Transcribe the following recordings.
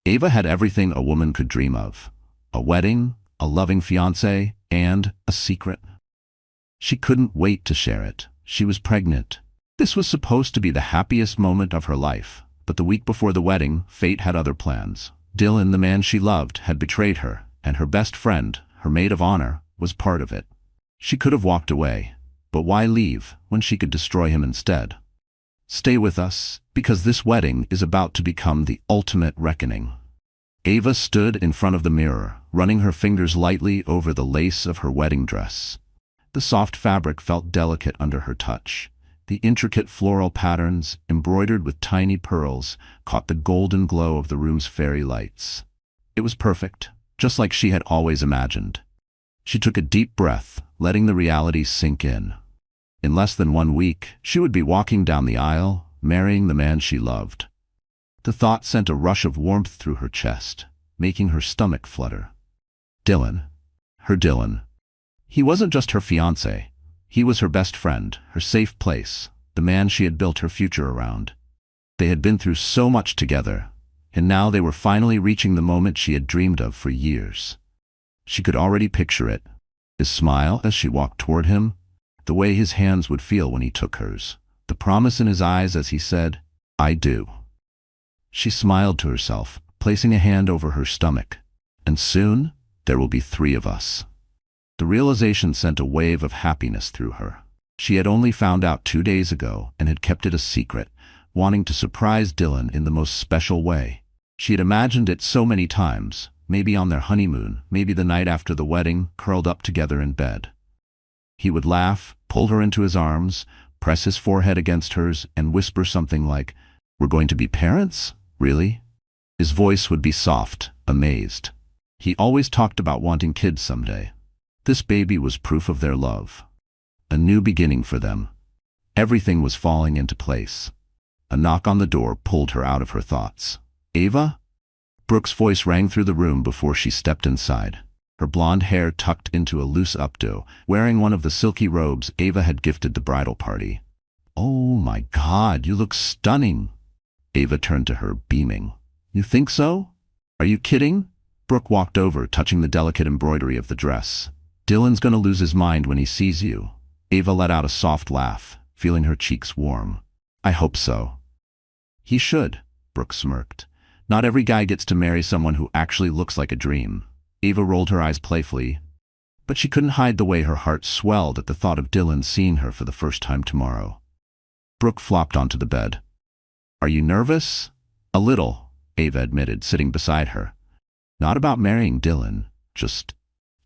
Ava had everything a woman could dream of: a wedding, a loving fiancé, and a secret. She couldn't wait to share it. She was pregnant. This was supposed to be the happiest moment of her life, but the week before the wedding, fate had other plans. Dylan, the man she loved, had betrayed her, and her best friend, her maid of honor, was part of it. She could have walked away, but why leave when she could destroy him instead? Stay with us, because this wedding is about to become the ultimate reckoning. Ava stood in front of the mirror, running her fingers lightly over the lace of her wedding dress. The soft fabric felt delicate under her touch. The intricate floral patterns, embroidered with tiny pearls, caught the golden glow of the room's fairy lights. It was perfect, just like she had always imagined. She took a deep breath, letting the reality sink in. In less than 1 week, she would be walking down the aisle, marrying the man she loved. The thought sent a rush of warmth through her chest, making her stomach flutter. Dylan. Her Dylan. He wasn't just her fiancé. He was her best friend, her safe place, the man she had built her future around. They had been through so much together, and now they were finally reaching the moment she had dreamed of for years. She could already picture it. His smile as she walked toward him, the way his hands would feel when he took hers, the promise in his eyes as he said, "I do." She smiled to herself, placing a hand over her stomach. And soon, there will be 3 of us. The realization sent a wave of happiness through her. She had only found out 2 days ago and had kept it a secret, wanting to surprise Dylan in the most special way. She had imagined it so many times, maybe on their honeymoon, maybe the night after the wedding, curled up together in bed. He would laugh, pull her into his arms, press his forehead against hers, and whisper something like, "We're going to be parents? Really?" His voice would be soft, amazed. He always talked about wanting kids someday. This baby was proof of their love. A new beginning for them. Everything was falling into place. A knock on the door pulled her out of her thoughts. "Ava?" Brooke's voice rang through the room before she stepped inside. Her blonde hair tucked into a loose updo, wearing one of the silky robes Ava had gifted the bridal party. "Oh my God, you look stunning." Ava turned to her, beaming. "You think so? Are you kidding?" Brooke walked over, touching the delicate embroidery of the dress. "Dylan's gonna lose his mind when he sees you." Ava let out a soft laugh, feeling her cheeks warm. "I hope so." "He should," Brooke smirked. "Not every guy gets to marry someone who actually looks like a dream." Ava rolled her eyes playfully, but she couldn't hide the way her heart swelled at the thought of Dylan seeing her for the first time tomorrow. Brooke flopped onto the bed. "Are you nervous?" "A little," Ava admitted, sitting beside her. "Not about marrying Dylan, just,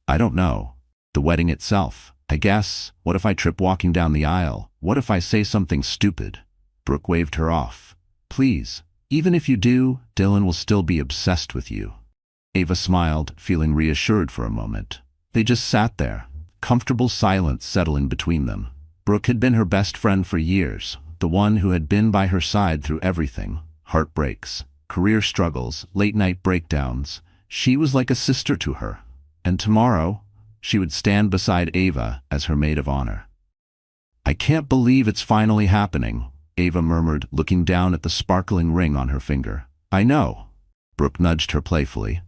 I don't know. The wedding itself, I guess. What if I trip walking down the aisle? What if I say something stupid?" Brooke waved her off. "Please, even if you do, Dylan will still be obsessed with you." Ava smiled, feeling reassured for a moment. They just sat there, comfortable silence settling between them. Brooke had been her best friend for years, the one who had been by her side through everything: heartbreaks, career struggles, late-night breakdowns. She was like a sister to her. And tomorrow, she would stand beside Ava as her maid of honor. "I can't believe it's finally happening," Ava murmured, looking down at the sparkling ring on her finger. "I know." Brooke nudged her playfully.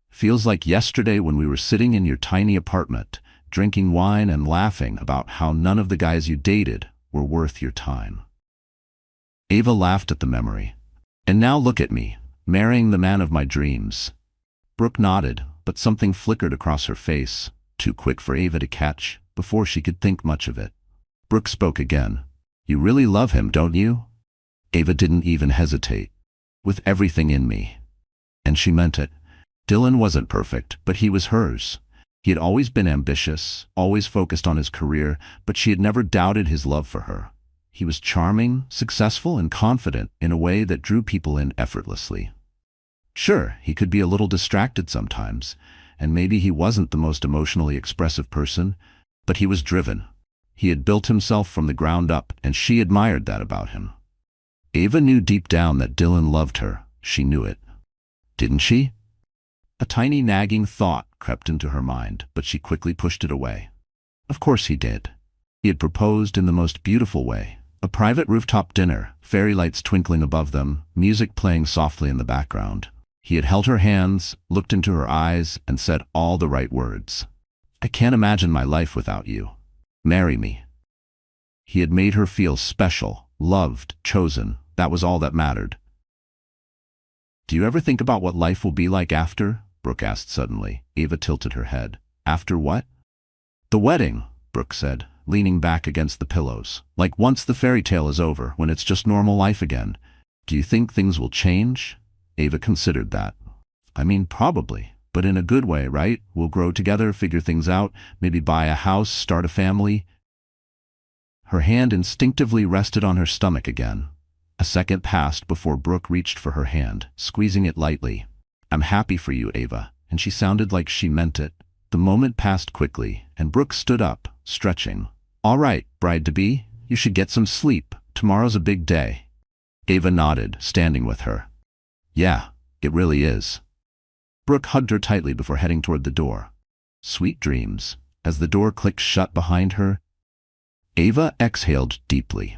"Feels like yesterday when we were sitting in your tiny apartment, drinking wine and laughing about how none of the guys you dated were worth your time." Ava laughed at the memory. "And now look at me, marrying the man of my dreams." Brooke nodded, but something flickered across her face, too quick for Ava to catch, before she could think much of it. Brooke spoke again. "You really love him, don't you?" Ava didn't even hesitate. "With everything in me." And she meant it. Dylan wasn't perfect, but he was hers. He had always been ambitious, always focused on his career, but she had never doubted his love for her. He was charming, successful, and confident in a way that drew people in effortlessly. Sure, he could be a little distracted sometimes, and maybe he wasn't the most emotionally expressive person, but he was driven. He had built himself from the ground up, and she admired that about him. Ava knew deep down that Dylan loved her. She knew it. Didn't she? A tiny nagging thought crept into her mind, but she quickly pushed it away. Of course he did. He had proposed in the most beautiful way. A private rooftop dinner, fairy lights twinkling above them, music playing softly in the background. He had held her hands, looked into her eyes, and said all the right words. "I can't imagine my life without you. Marry me." He had made her feel special, loved, chosen. That was all that mattered. "Do you ever think about what life will be like after?" Brooke asked suddenly. Ava tilted her head. "After what?" "The wedding," Brooke said, leaning back against the pillows. "Like once the fairy tale is over, when it's just normal life again. Do you think things will change?" Ava considered that. "I mean, probably, but in a good way, right? We'll grow together, figure things out, maybe buy a house, start a family." Her hand instinctively rested on her stomach again. A second passed before Brooke reached for her hand, squeezing it lightly. "I'm happy for you, Ava," and she sounded like she meant it. The moment passed quickly, and Brooke stood up, stretching. "All right, bride-to-be, you should get some sleep. Tomorrow's a big day." Ava nodded, standing with her. "Yeah, it really is." Brooke hugged her tightly before heading toward the door. Sweet dreams. As the door clicked shut behind her, Ava exhaled deeply.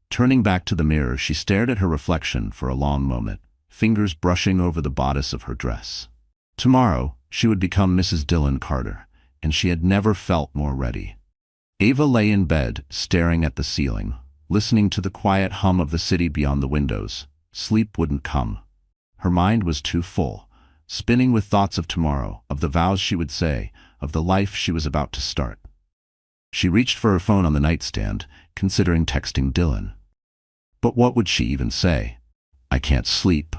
Turning back to the mirror, she stared at her reflection for a long moment, fingers brushing over the bodice of her dress. Tomorrow, she would become Mrs. Dylan Carter, and she had never felt more ready. Ava lay in bed, staring at the ceiling, listening to the quiet hum of the city beyond the windows. Sleep wouldn't come. Her mind was too full, spinning with thoughts of tomorrow, of the vows she would say, of the life she was about to start. She reached for her phone on the nightstand, considering texting Dylan. But what would she even say? "I can't sleep."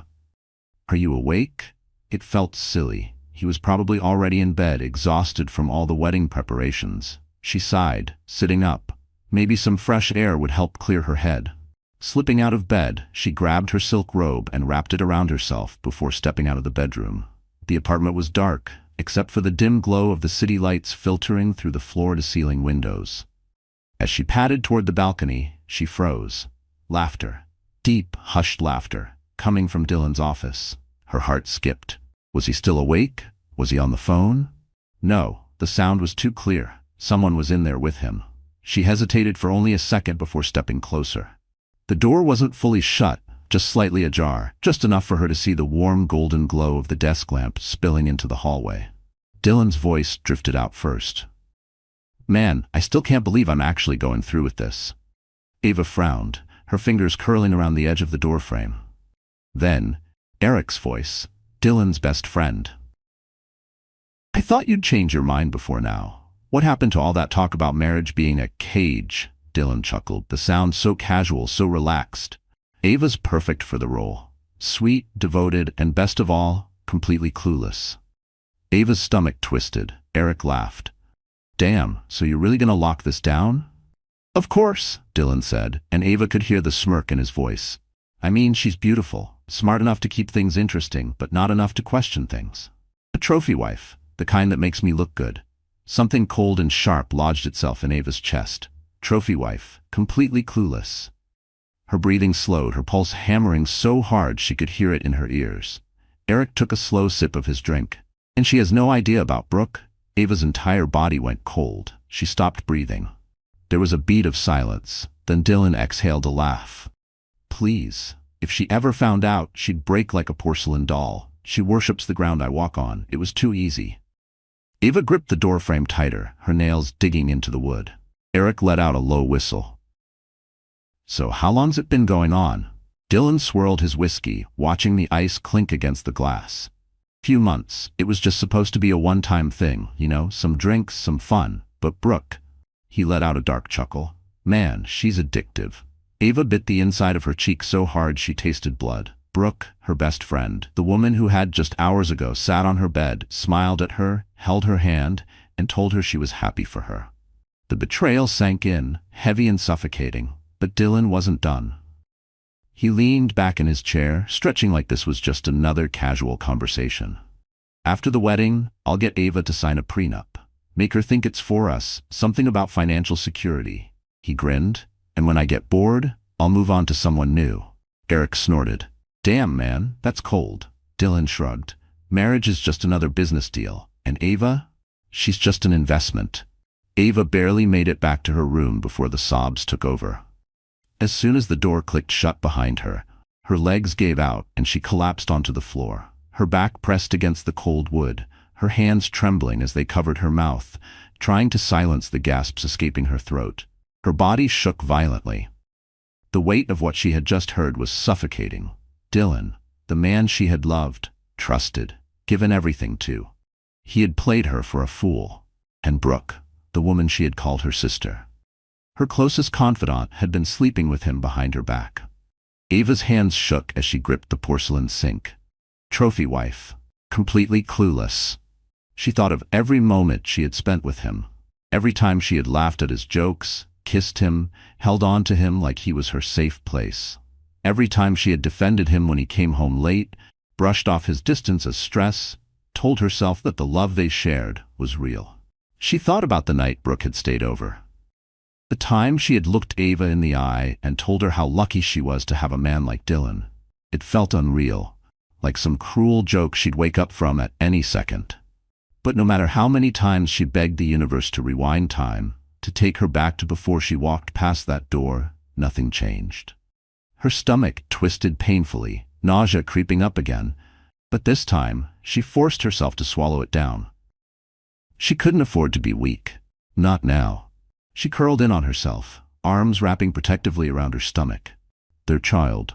"Are you awake?" It felt silly. He was probably already in bed, exhausted from all the wedding preparations. She sighed, sitting up. Maybe some fresh air would help clear her head. Slipping out of bed, she grabbed her silk robe and wrapped it around herself before stepping out of the bedroom. The apartment was dark, except for the dim glow of the city lights filtering through the floor-to-ceiling windows. As she padded toward the balcony, she froze. Laughter. Deep, hushed laughter, coming from Dylan's office. Her heart skipped. Was he still awake? Was he on the phone? No, the sound was too clear. Someone was in there with him. She hesitated for only a second before stepping closer. The door wasn't fully shut, just slightly ajar, just enough for her to see the warm golden glow of the desk lamp spilling into the hallway. Dylan's voice drifted out first. "Man, I still can't believe I'm actually going through with this." Ava frowned, her fingers curling around the edge of the doorframe. Then, Eric's voice, Dylan's best friend. "I thought you'd change your mind before now. What happened to all that talk about marriage being a cage?" Dylan chuckled, the sound so casual, so relaxed. Ava's perfect for the role. Sweet, devoted, and best of all, completely clueless. Ava's stomach twisted. Eric laughed. "Damn, so you're really gonna lock this down?" "Of course," Dylan said, and Ava could hear the smirk in his voice. "I mean, she's beautiful, smart enough to keep things interesting, but not enough to question things. A trophy wife, the kind that makes me look good." Something cold and sharp lodged itself in Ava's chest. Trophy wife, completely clueless. Her breathing slowed, her pulse hammering so hard she could hear it in her ears. Eric took a slow sip of his drink. "And she has no idea about Brooke?" Ava's entire body went cold. She stopped breathing. There was a beat of silence. Then Dylan exhaled a laugh. "Please. If she ever found out, she'd break like a porcelain doll. She worships the ground I walk on. It was too easy." Ava gripped the doorframe tighter, her nails digging into the wood. Eric let out a low whistle. "So how long's it been going on?" Dylan swirled his whiskey, watching the ice clink against the glass. "Few months. It was just supposed to be a one-time thing, you know, some drinks, some fun. But Brooke..." He let out a dark chuckle. "Man, she's addictive." Ava bit the inside of her cheek so hard she tasted blood. Brooke, her best friend, the woman who had just hours ago sat on her bed, smiled at her, held her hand, and told her she was happy for her. The betrayal sank in, heavy and suffocating, but Dylan wasn't done. He leaned back in his chair, stretching like this was just another casual conversation. "After the wedding, I'll get Ava to sign a prenup. Make her think it's for us, something about financial security." He grinned. "And when I get bored, I'll move on to someone new." Eric snorted. "Damn, man, that's cold." Dylan shrugged. "Marriage is just another business deal. And Ava? She's just an investment." Ava barely made it back to her room before the sobs took over. As soon as the door clicked shut behind her, her legs gave out and she collapsed onto the floor. her back pressed against the cold wood, her hands trembling as they covered her mouth, trying to silence the gasps escaping her throat. Her body shook violently. The weight of what she had just heard was suffocating. Dylan, the man she had loved, trusted, given everything to. He had played her for a fool. And Brooke, the woman she had called her sister. Her closest confidant had been sleeping with him behind her back. Ava's hands shook as she gripped the porcelain sink. Trophy wife, completely clueless. She thought of every moment she had spent with him, every time she had laughed at his jokes, kissed him, held on to him like he was her safe place. Every time she had defended him when he came home late, brushed off his distance as stress, told herself that the love they shared was real. She thought about the night Brooke had stayed over. The time she had looked Ava in the eye and told her how lucky she was to have a man like Dylan. It felt unreal, like some cruel joke she'd wake up from at any second. But no matter how many times she begged the universe to rewind time, to take her back to before she walked past that door, nothing changed. Her stomach twisted painfully, nausea creeping up again, but this time she forced herself to swallow it down. She couldn't afford to be weak. Not now. She curled in on herself, arms wrapping protectively around her stomach. Their child.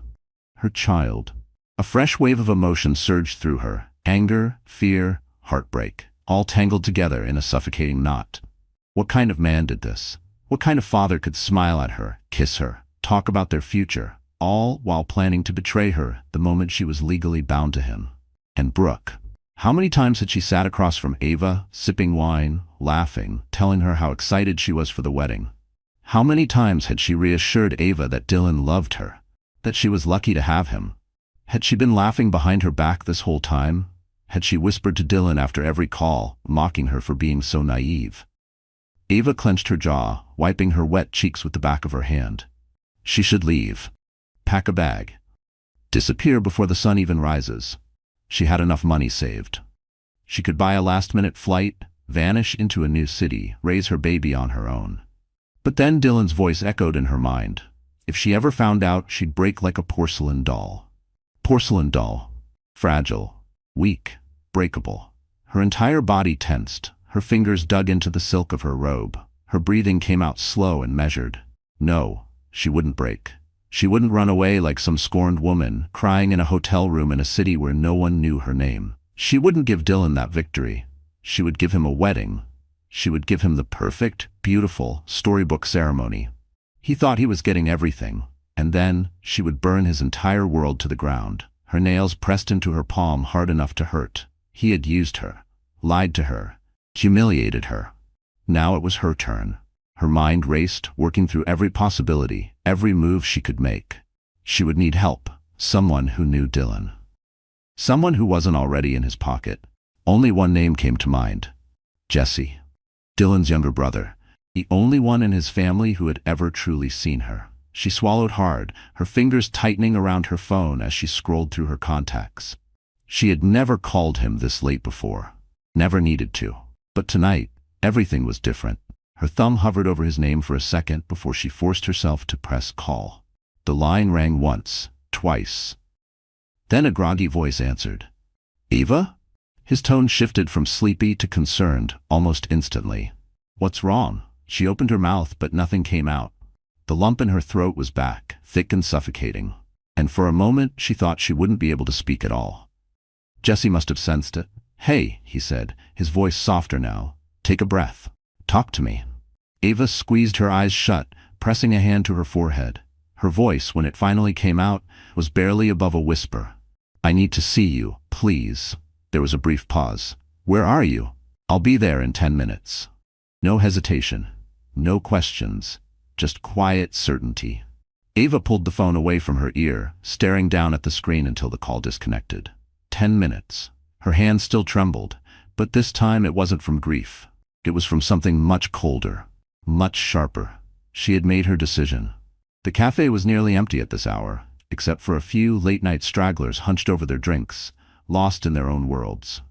Her child. A fresh wave of emotion surged through her. Anger, fear, heartbreak, all tangled together in a suffocating knot. What kind of man did this? What kind of father could smile at her, kiss her, talk about their future, all while planning to betray her the moment she was legally bound to him? And Brooke. How many times had she sat across from Ava, sipping wine, laughing, telling her how excited she was for the wedding? How many times had she reassured Ava that Dylan loved her, that she was lucky to have him? Had she been laughing behind her back this whole time? Had she whispered to Dylan after every call, mocking her for being so naive? Ava clenched her jaw, wiping her wet cheeks with the back of her hand. She should leave. Pack a bag. Disappear before the sun even rises. She had enough money saved. She could buy a last-minute flight, vanish into a new city, raise her baby on her own. But then Dylan's voice echoed in her mind. If she ever found out, she'd break like a porcelain doll. Porcelain doll. Fragile. Weak. Breakable. Her entire body tensed. Her fingers dug into the silk of her robe. Her breathing came out slow and measured. No, she wouldn't break. She wouldn't run away like some scorned woman, crying in a hotel room in a city where no one knew her name. She wouldn't give Dylan that victory. She would give him a wedding. She would give him the perfect, beautiful, storybook ceremony. He thought he was getting everything, and then she would burn his entire world to the ground, her nails pressed into her palm hard enough to hurt. He had used her, lied to her, humiliated her. Now it was her turn. Her mind raced, working through every possibility, every move she could make. She would need help, someone who knew Dylan. Someone who wasn't already in his pocket. Only one name came to mind. Jesse. Dylan's younger brother. The only one in his family who had ever truly seen her. She swallowed hard, her fingers tightening around her phone as she scrolled through her contacts. She had never called him this late before. Never needed to. But tonight, everything was different. Her thumb hovered over his name for a second before she forced herself to press call. The line rang once, twice. Then a groggy voice answered. Ava? His tone shifted from sleepy to concerned almost instantly. What's wrong? She opened her mouth, but nothing came out. The lump in her throat was back, thick and suffocating. And for a moment, she thought she wouldn't be able to speak at all. Jesse must have sensed it. Hey, he said, his voice softer now. Take a breath. Talk to me. Ava squeezed her eyes shut, pressing a hand to her forehead. Her voice, when it finally came out, was barely above a whisper. I need to see you, please. There was a brief pause. Where are you? I'll be there in 10 minutes. No hesitation. No questions. Just quiet certainty. Ava pulled the phone away from her ear, staring down at the screen until the call disconnected. 10 minutes. Her hand still trembled, but this time it wasn't from grief. It was from something much colder, much sharper. She had made her decision. The cafe was nearly empty at this hour, except for a few late-night stragglers hunched over their drinks, lost in their own worlds.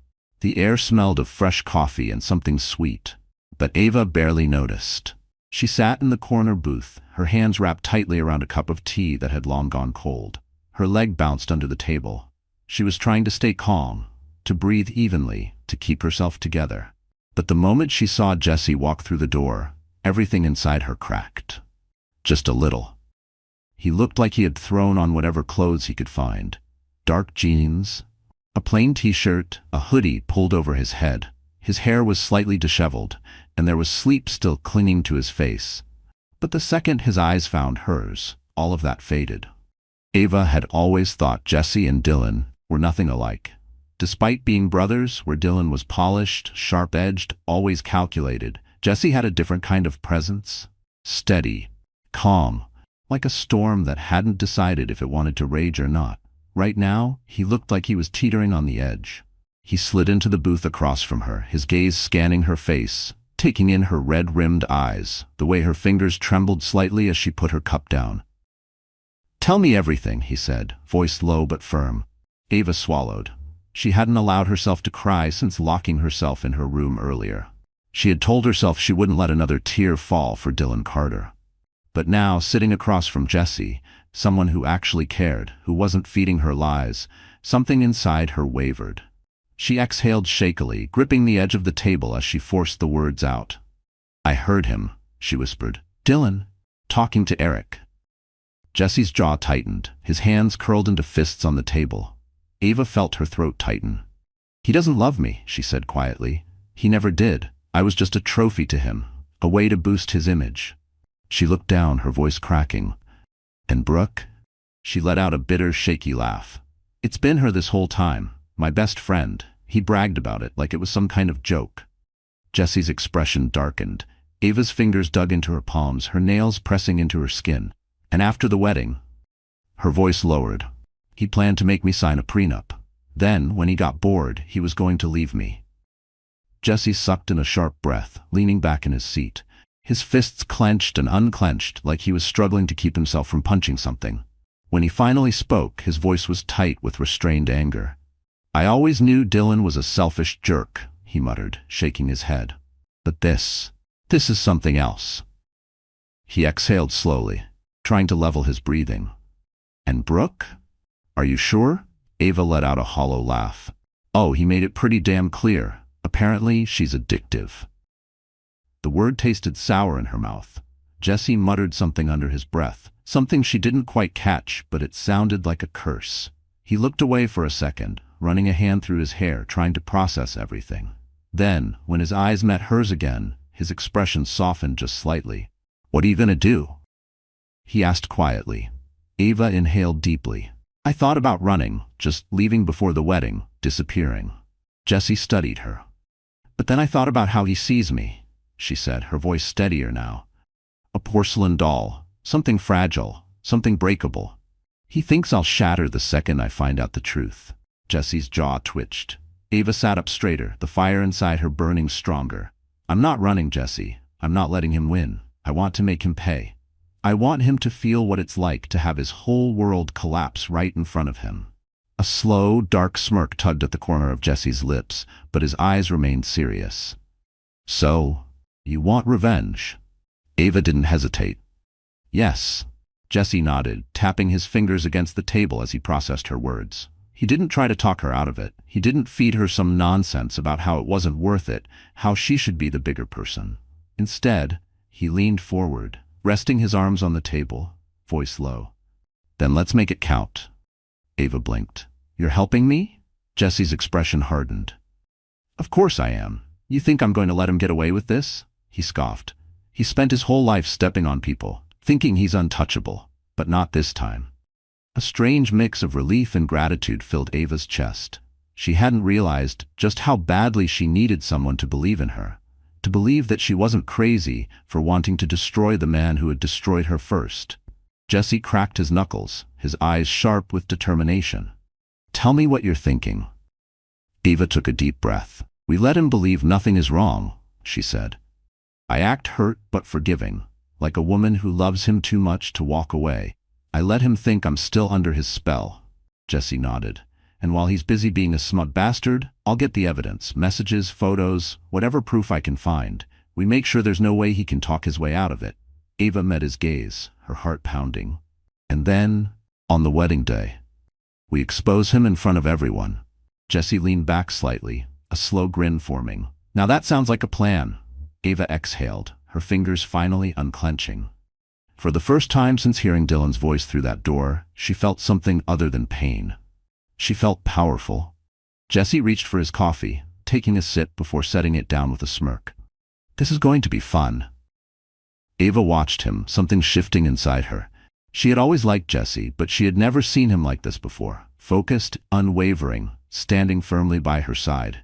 The air smelled of fresh coffee and something sweet, but Ava barely noticed. She sat in the corner booth, her hands wrapped tightly around a cup of tea that had long gone cold. Her leg bounced under the table. She was trying to stay calm, to breathe evenly, to keep herself together. But the moment she saw Jesse walk through the door, everything inside her cracked. Just a little. He looked like he had thrown on whatever clothes he could find. Dark jeans, a plain t-shirt, a hoodie pulled over his head. His hair was slightly disheveled, and there was sleep still clinging to his face. But the second his eyes found hers, all of that faded. Ava had always thought Jesse and Dylan were nothing alike. Despite being brothers, where Dylan was polished, sharp-edged, always calculated, Jesse had a different kind of presence. Steady, calm, like a storm that hadn't decided if it wanted to rage or not. Right now, he looked like he was teetering on the edge. He slid into the booth across from her, his gaze scanning her face, taking in her red-rimmed eyes, the way her fingers trembled slightly as she put her cup down. "Tell me everything," he said, voice low but firm. Ava swallowed. She hadn't allowed herself to cry since locking herself in her room earlier. She had told herself she wouldn't let another tear fall for Dylan Carter. But now, sitting across from Jesse, someone who actually cared, who wasn't feeding her lies, something inside her wavered. She exhaled shakily, gripping the edge of the table as she forced the words out. "I heard him," she whispered. "Dylan, talking to Eric." Jesse's jaw tightened, his hands curled into fists on the table. Ava felt her throat tighten. "He doesn't love me," she said quietly. "He never did. I was just a trophy to him, a way to boost his image." She looked down, her voice cracking. "And Brooke?" She let out a bitter, shaky laugh. "It's been her this whole time. My best friend." He bragged about it like it was some kind of joke. Jesse's expression darkened. Ava's fingers dug into her palms, her nails pressing into her skin. "And after the wedding?" Her voice lowered. "He planned to make me sign a prenup. Then, when he got bored, he was going to leave me." Jesse sucked in a sharp breath, leaning back in his seat. His fists clenched and unclenched like he was struggling to keep himself from punching something. When he finally spoke, his voice was tight with restrained anger. "I always knew Dylan was a selfish jerk," he muttered, shaking his head. "But this is something else." He exhaled slowly, trying to level his breathing. "And Brooke? Are you sure?" Ava let out a hollow laugh. "Oh, he made it pretty damn clear. Apparently, she's addictive." The word tasted sour in her mouth. Jesse muttered something under his breath, something she didn't quite catch, but it sounded like a curse. He looked away for a second, running a hand through his hair, trying to process everything. Then, when his eyes met hers again, his expression softened just slightly. "What are you gonna do?" he asked quietly. Ava inhaled deeply. "I thought about running, just leaving before the wedding, disappearing." Jesse studied her. "But then I thought about how he sees me," she said, her voice steadier now. "A porcelain doll, something fragile, something breakable. He thinks I'll shatter the second I find out the truth." Jesse's jaw twitched. Ava sat up straighter, the fire inside her burning stronger. "I'm not running, Jesse. I'm not letting him win. I want to make him pay. I want him to feel what it's like to have his whole world collapse right in front of him." A slow, dark smirk tugged at the corner of Jesse's lips, but his eyes remained serious. "So, you want revenge?" Ava didn't hesitate. "Yes." Jesse nodded, tapping his fingers against the table as he processed her words. He didn't try to talk her out of it. He didn't feed her some nonsense about how it wasn't worth it, how she should be the bigger person. Instead, he leaned forward, resting his arms on the table, voice low. "Then let's make it count." Ava blinked. "You're helping me?" Jesse's expression hardened. "Of course I am. You think I'm going to let him get away with this?" He scoffed. "He spent his whole life stepping on people, thinking he's untouchable, but not this time." A strange mix of relief and gratitude filled Ava's chest. She hadn't realized just how badly she needed someone to believe in her, to believe that she wasn't crazy for wanting to destroy the man who had destroyed her first. Jesse cracked his knuckles, his eyes sharp with determination. "Tell me what you're thinking." Ava took a deep breath. "We let him believe nothing is wrong," she said. "I act hurt but forgiving, like a woman who loves him too much to walk away. I let him think I'm still under his spell." Jesse nodded. "And while he's busy being a smug bastard, I'll get the evidence, messages, photos, whatever proof I can find. We make sure there's no way he can talk his way out of it." Ava met his gaze, her heart pounding. "And then, on the wedding day, We expose him in front of everyone. Jesse leaned back slightly, a slow grin forming. Now that sounds like a plan. Ava exhaled, her fingers finally unclenching. For the first time since hearing Dylan's voice through that door, she felt something other than pain. She felt powerful. Jesse reached for his coffee, taking a sip before setting it down with a smirk. This is going to be fun. Ava watched him, something shifting inside her. She had always liked Jesse, but she had never seen him like this before. Focused, unwavering, standing firmly by her side.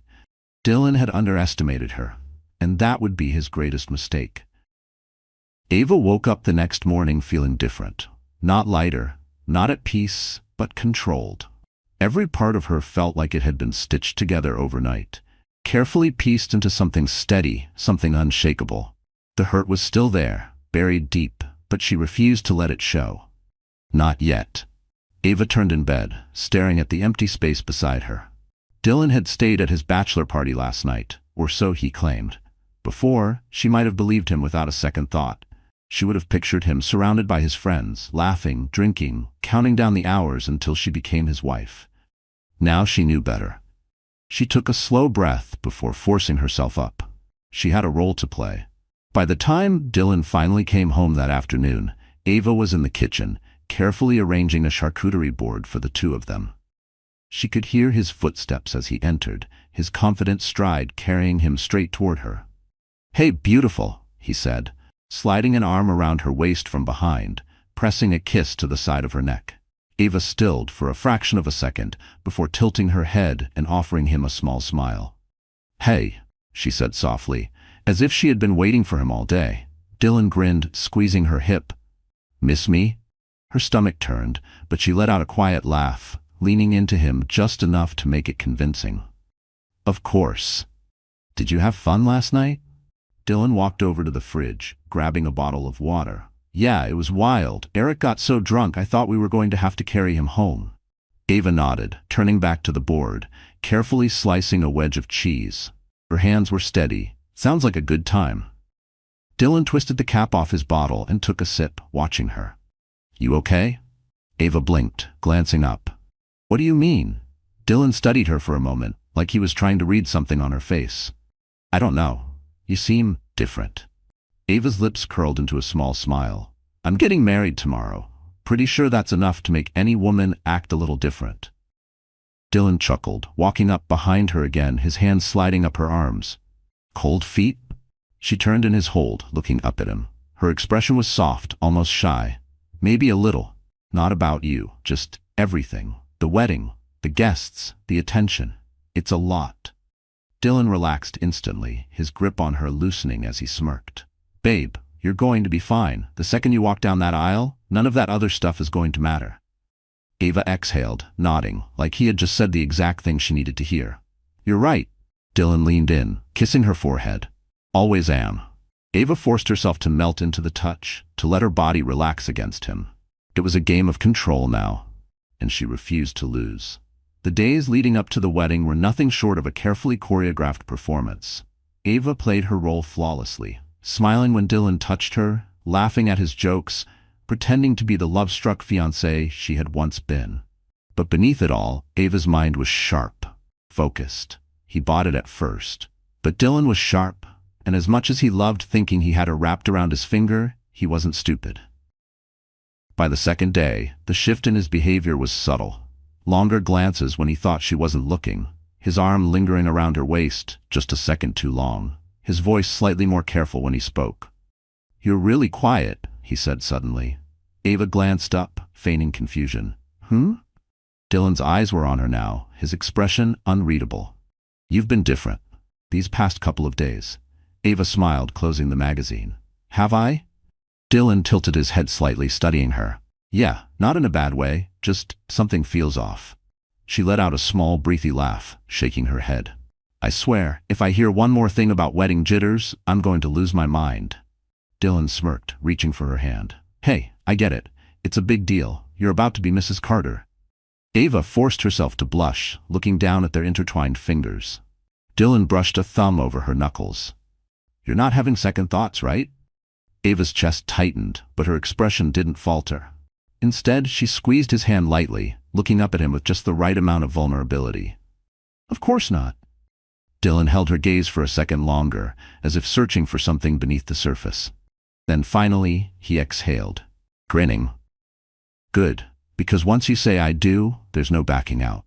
Dylan had underestimated her, and that would be his greatest mistake. Ava woke up the next morning feeling different. Not lighter, not at peace, but controlled. Every part of her felt like it had been stitched together overnight, carefully pieced into something steady, something unshakable. The hurt was still there, buried deep, but she refused to let it show. Not yet. Ava turned in bed, staring at the empty space beside her. Dylan had stayed at his bachelor party last night, or so he claimed. Before, she might have believed him without a second thought. She would have pictured him surrounded by his friends, laughing, drinking, counting down the hours until she became his wife. Now she knew better. She took a slow breath before forcing herself up. She had a role to play. By the time Dylan finally came home that afternoon, Ava was in the kitchen, carefully arranging a charcuterie board for the two of them. She could hear his footsteps as he entered, his confident stride carrying him straight toward her. "Hey, beautiful," he said, sliding an arm around her waist from behind, pressing a kiss to the side of her neck. Ava stilled for a fraction of a second before tilting her head and offering him a small smile. "Hey," she said softly, as if she had been waiting for him all day. Dylan grinned, squeezing her hip. "Miss me?" Her stomach turned, but she let out a quiet laugh, leaning into him just enough to make it convincing. "Of course. Did you have fun last night?" Dylan walked over to the fridge, grabbing a bottle of water. "Yeah, it was wild. Eric got so drunk I thought we were going to have to carry him home." Ava nodded, turning back to the board, carefully slicing a wedge of cheese. Her hands were steady. "Sounds like a good time." Dylan twisted the cap off his bottle and took a sip, watching her. "You okay?" Ava blinked, glancing up. "What do you mean?" Dylan studied her for a moment, like he was trying to read something on her face. "I don't know. You seem different." Ava's lips curled into a small smile. "I'm getting married tomorrow. Pretty sure that's enough to make any woman act a little different." Dylan chuckled, walking up behind her again, his hands sliding up her arms. "Cold feet?" She turned in his hold, looking up at him. Her expression was soft, almost shy. "Maybe a little. Not about you, just everything. The wedding, the guests, the attention. It's a lot." Dylan relaxed instantly, his grip on her loosening as he smirked. "Babe, you're going to be fine. The second you walk down that aisle, none of that other stuff is going to matter." Ava exhaled, nodding, like he had just said the exact thing she needed to hear. "You're right." Dylan leaned in, kissing her forehead. "Always am." Ava forced herself to melt into the touch, to let her body relax against him. It was a game of control now, and she refused to lose. The days leading up to the wedding were nothing short of a carefully choreographed performance. Ava played her role flawlessly, smiling when Dylan touched her, laughing at his jokes, pretending to be the love-struck fiancée she had once been. But beneath it all, Ava's mind was sharp, focused. He bought it at first. But Dylan was sharp, and as much as he loved thinking he had her wrapped around his finger, he wasn't stupid. By the second day, the shift in his behavior was subtle. Longer glances when he thought she wasn't looking, his arm lingering around her waist just a second too long, his voice slightly more careful when he spoke. "You're really quiet," he said suddenly. Ava glanced up, feigning confusion. Dylan's eyes were on her now, his expression unreadable. "You've been different these past couple of days." Ava smiled, closing the magazine. "Have I?" Dylan tilted his head slightly, studying her. "Yeah, not in a bad way, just something feels off." She let out a small, breathy laugh, shaking her head. "I swear, if I hear one more thing about wedding jitters, I'm going to lose my mind." Dylan smirked, reaching for her hand. "Hey, I get it. It's a big deal. You're about to be Mrs. Carter." Ava forced herself to blush, looking down at their intertwined fingers. Dylan brushed a thumb over her knuckles. "You're not having second thoughts, right?" Ava's chest tightened, but her expression didn't falter. Instead, she squeezed his hand lightly, looking up at him with just the right amount of vulnerability. Of course not. Dylan held her gaze for a second longer, as if searching for something beneath the surface. Then finally, he exhaled, grinning. Good, because once you say I do, there's no backing out.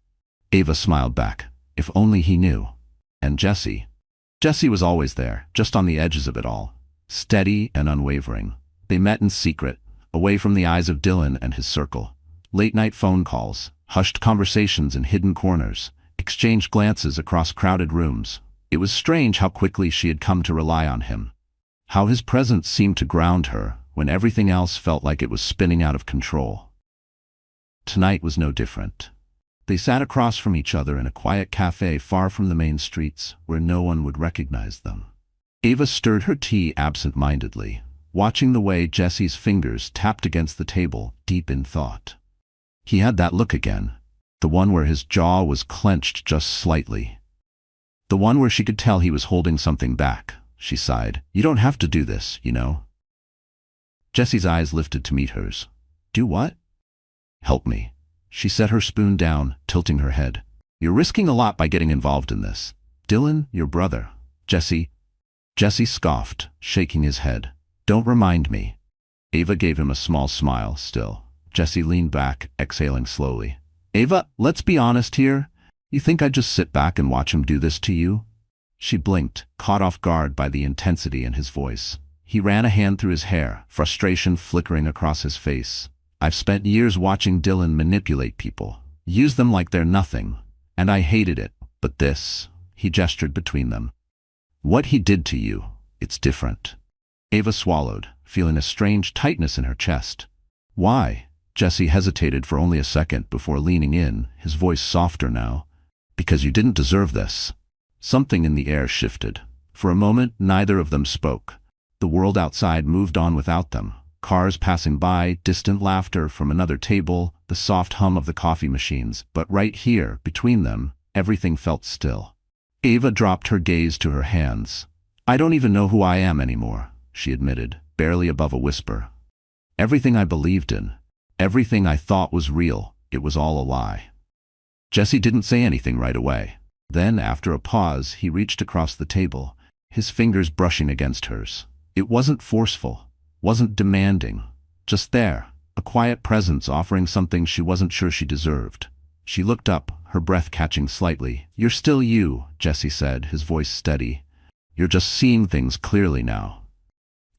Ava smiled back. If only he knew. And Jesse. Jesse was always there, just on the edges of it all, steady and unwavering. They met in secret, away from the eyes of Dylan and his circle. Late-night phone calls, hushed conversations in hidden corners, exchanged glances across crowded rooms. It was strange how quickly she had come to rely on him. How his presence seemed to ground her when everything else felt like it was spinning out of control. Tonight was no different. They sat across from each other in a quiet cafe far from the main streets where no one would recognize them. Ava stirred her tea absent-mindedly, watching the way Jesse's fingers tapped against the table, deep in thought. He had that look again, the one where his jaw was clenched just slightly. The one where she could tell he was holding something back. She sighed. You don't have to do this, you know. Jesse's eyes lifted to meet hers. Do what? Help me. She set her spoon down, tilting her head. You're risking a lot by getting involved in this. Dylan, your brother. Jesse scoffed, shaking his head. Don't remind me. Ava gave him a small smile, still. Jesse leaned back, exhaling slowly. Ava, let's be honest here. You think I'd just sit back and watch him do this to you? She blinked, caught off guard by the intensity in his voice. He ran a hand through his hair, frustration flickering across his face. I've spent years watching Dylan manipulate people, use them like they're nothing, and I hated it. But this, he gestured between them. What he did to you, it's different. Ava swallowed, feeling a strange tightness in her chest. Why? Jesse hesitated for only a second before leaning in, his voice softer now. Because you didn't deserve this. Something in the air shifted. For a moment, neither of them spoke. The world outside moved on without them. Cars passing by, distant laughter from another table, the soft hum of the coffee machines. But right here, between them, everything felt still. Ava dropped her gaze to her hands. I don't even know who I am anymore, she admitted, barely above a whisper. Everything I believed in, everything I thought was real, it was all a lie. Jesse didn't say anything right away. Then, after a pause, he reached across the table, his fingers brushing against hers. It wasn't forceful, wasn't demanding, just there, a quiet presence offering something she wasn't sure she deserved. She looked up, her breath catching slightly. You're still you, Jesse said, his voice steady. You're just seeing things clearly now.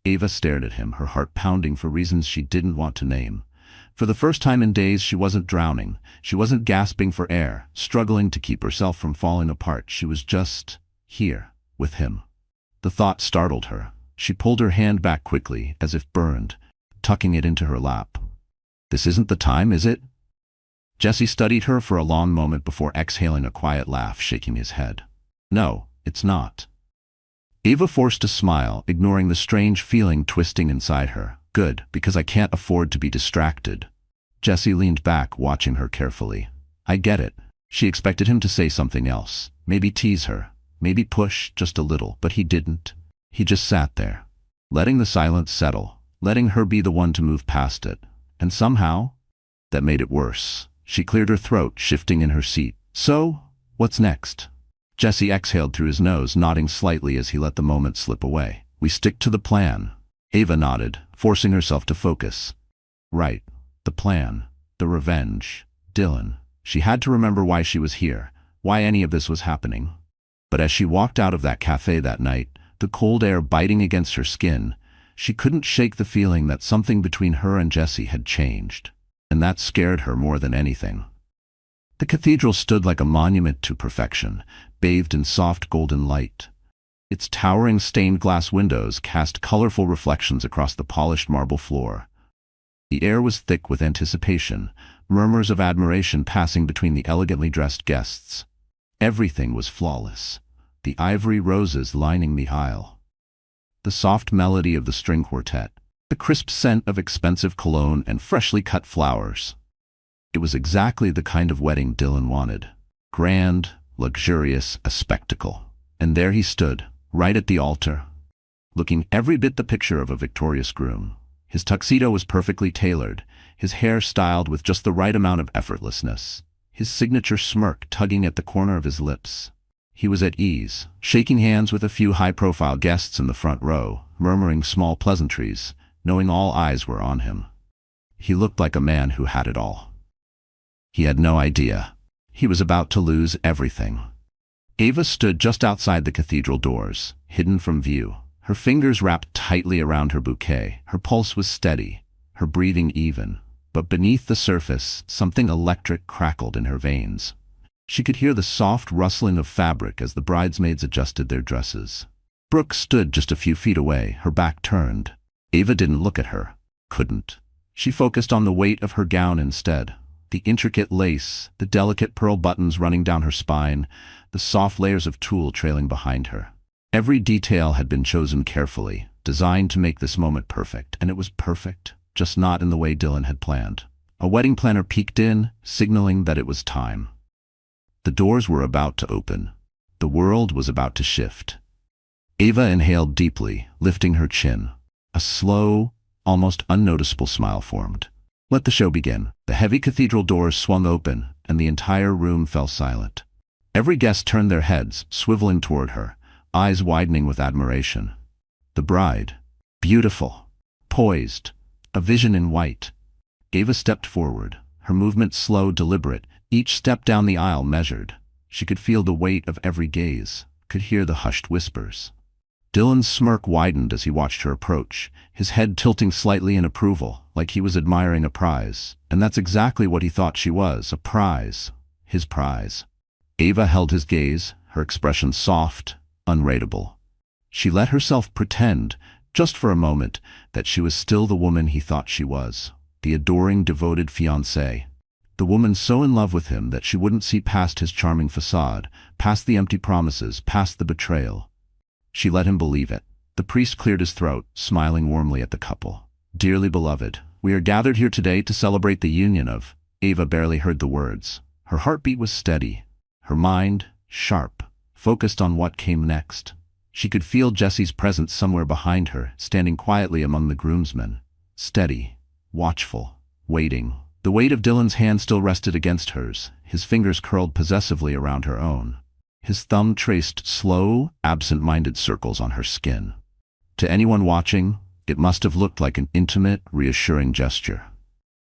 Ava stared at him, her heart pounding for reasons she didn't want to name. For the first time in days, she wasn't drowning. She wasn't gasping for air, struggling to keep herself from falling apart. She was just here, with him. The thought startled her. She pulled her hand back quickly, as if burned, tucking it into her lap. This isn't the time, is it? Jesse studied her for a long moment before exhaling a quiet laugh, shaking his head. No, it's not. Ava forced a smile, ignoring the strange feeling twisting inside her. Good, because I can't afford to be distracted. Jesse leaned back, watching her carefully. I get it. She expected him to say something else, maybe tease her, maybe push just a little, but he didn't. He just sat there, letting the silence settle, letting her be the one to move past it. And somehow, that made it worse. She cleared her throat, shifting in her seat. So, what's next? Jesse exhaled through his nose, nodding slightly as he let the moment slip away. We stick to the plan. Ava nodded, forcing herself to focus. Right. The plan. The revenge. Dylan. She had to remember why she was here, why any of this was happening. But as she walked out of that cafe that night, the cold air biting against her skin, she couldn't shake the feeling that something between her and Jesse had changed. And that scared her more than anything. The cathedral stood like a monument to perfection, bathed in soft golden light. Its towering stained glass windows cast colorful reflections across the polished marble floor. The air was thick with anticipation, murmurs of admiration passing between the elegantly dressed guests. Everything was flawless, the ivory roses lining the aisle, the soft melody of the string quartet, the crisp scent of expensive cologne and freshly cut flowers. It was exactly the kind of wedding Dylan wanted. Grand, luxurious, a spectacle. And there he stood, right at the altar, looking every bit the picture of a victorious groom. His tuxedo was perfectly tailored, his hair styled with just the right amount of effortlessness, his signature smirk tugging at the corner of his lips. He was at ease, shaking hands with a few high-profile guests in the front row, murmuring small pleasantries, knowing all eyes were on him. He looked like a man who had it all. He had no idea. He was about to lose everything. Ava stood just outside the cathedral doors, hidden from view. Her fingers wrapped tightly around her bouquet. Her pulse was steady, her breathing even. But beneath the surface, something electric crackled in her veins. She could hear the soft rustling of fabric as the bridesmaids adjusted their dresses. Brooke stood just a few feet away, her back turned. Ava didn't look at her. Couldn't. She focused on the weight of her gown instead. The intricate lace, the delicate pearl buttons running down her spine, the soft layers of tulle trailing behind her. Every detail had been chosen carefully, designed to make this moment perfect, and it was perfect, just not in the way Dylan had planned. A wedding planner peeked in, signaling that it was time. The doors were about to open. The world was about to shift. Ava inhaled deeply, lifting her chin. A slow, almost unnoticeable smile formed. Let the show begin. The heavy cathedral doors swung open, and the entire room fell silent. Every guest turned their heads, swiveling toward her, eyes widening with admiration. The bride, beautiful, poised, a vision in white. Ava stepped forward, her movement slow, deliberate, each step down the aisle measured. She could feel the weight of every gaze, could hear the hushed whispers. Dylan's smirk widened as he watched her approach, his head tilting slightly in approval, like he was admiring a prize. And that's exactly what he thought she was, a prize. His prize. Ava held his gaze, her expression soft, unreadable. She let herself pretend, just for a moment, that she was still the woman he thought she was, the adoring, devoted fiancée. The woman so in love with him that she wouldn't see past his charming facade, past the empty promises, past the betrayal. She let him believe it. The priest cleared his throat, smiling warmly at the couple. Dearly beloved, we are gathered here today to celebrate the union of... Ava barely heard the words. Her heartbeat was steady, her mind sharp, focused on what came next. She could feel Jesse's presence somewhere behind her, standing quietly among the groomsmen. Steady, watchful, waiting. The weight of Dylan's hand still rested against hers, his fingers curled possessively around her own. His thumb traced slow, absent-minded circles on her skin. To anyone watching, it must have looked like an intimate, reassuring gesture.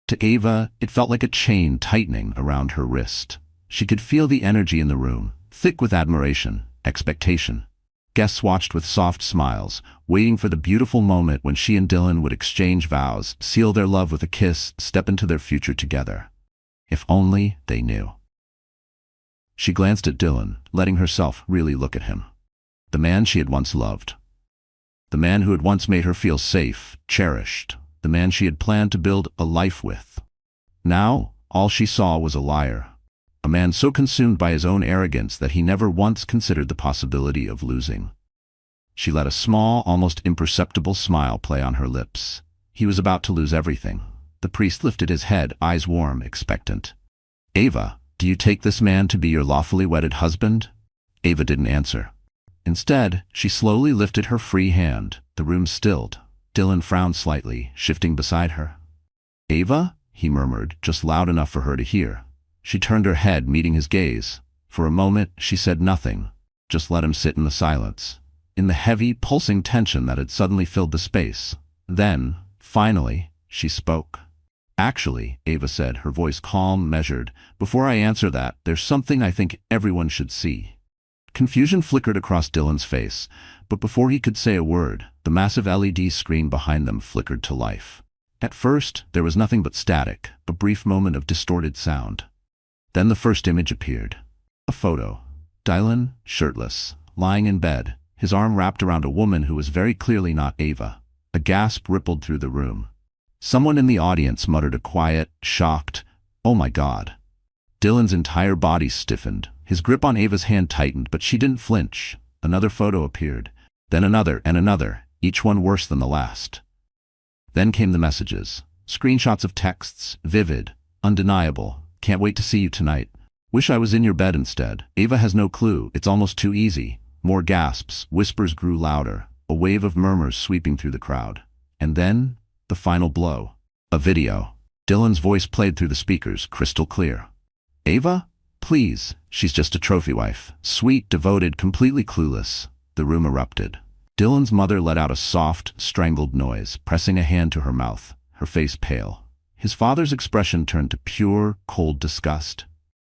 To Ava, it felt like a chain tightening around her wrist. She could feel the energy in the room, thick with admiration, expectation. Guests watched with soft smiles, waiting for the beautiful moment when she and Dylan would exchange vows, seal their love with a kiss, step into their future together. If only they knew. She glanced at Dylan, letting herself really look at him. The man she had once loved. The man who had once made her feel safe, cherished. The man she had planned to build a life with. Now, all she saw was a liar. A man so consumed by his own arrogance that he never once considered the possibility of losing. She let a small, almost imperceptible smile play on her lips. He was about to lose everything. The priest lifted his head, eyes warm, expectant. Ava, do you take this man to be your lawfully wedded husband? Ava didn't answer. Instead, she slowly lifted her free hand. The room stilled. Dylan frowned slightly, shifting beside her. Ava? He murmured, just loud enough for her to hear. She turned her head, meeting his gaze. For a moment, she said nothing, just let him sit in the silence, in the heavy, pulsing tension that had suddenly filled the space. Then, finally, she spoke. Actually, Ava said, her voice calm, measured, before I answer that, there's something I think everyone should see. Confusion flickered across Dylan's face, but before he could say a word, the massive LED screen behind them flickered to life. At first, there was nothing but static, a brief moment of distorted sound. Then the first image appeared. A photo. Dylan, shirtless, lying in bed, his arm wrapped around a woman who was very clearly not Ava. A gasp rippled through the room. Someone in the audience muttered a quiet, shocked, "Oh my God." Dylan's entire body stiffened. His grip on Ava's hand tightened, but she didn't flinch. Another photo appeared. Then another and another, each one worse than the last. Then came the messages. Screenshots of texts, vivid, undeniable. Can't wait to see you tonight. Wish I was in your bed instead. Ava has no clue. It's almost too easy. More gasps. Whispers grew louder. A wave of murmurs sweeping through the crowd. And then, the final blow. A video. Dylan's voice played through the speakers, crystal clear. Ava? Please, she's just a trophy wife. Sweet, devoted, completely clueless. The room erupted. Dylan's mother let out a soft, strangled noise, pressing a hand to her mouth, her face pale. His father's expression turned to pure, cold disgust.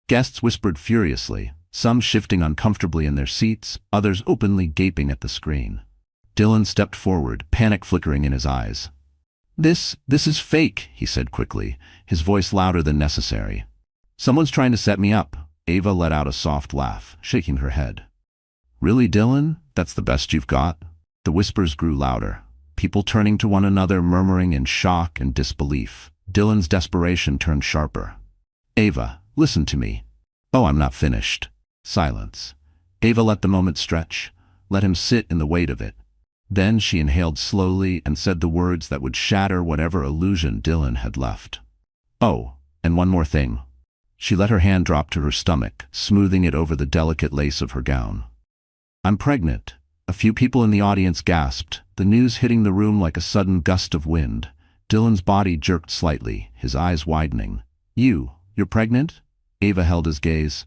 Guests whispered furiously, some shifting uncomfortably in their seats, others openly gaping at the screen. Dylan stepped forward, panic flickering in his eyes. This is fake, he said quickly, his voice louder than necessary. Someone's trying to set me up. Ava let out a soft laugh, shaking her head. Really, Dylan? That's the best you've got? The whispers grew louder, people turning to one another, murmuring in shock and disbelief. Dylan's desperation turned sharper. Ava, listen to me. Oh, I'm not finished. Silence. Ava let the moment stretch, let him sit in the weight of it. Then she inhaled slowly and said the words that would shatter whatever illusion Dylan had left. Oh, and one more thing. She let her hand drop to her stomach, smoothing it over the delicate lace of her gown. I'm pregnant. A few people in the audience gasped, the news hitting the room like a sudden gust of wind. Dylan's body jerked slightly, his eyes widening. You're pregnant? Ava held his gaze.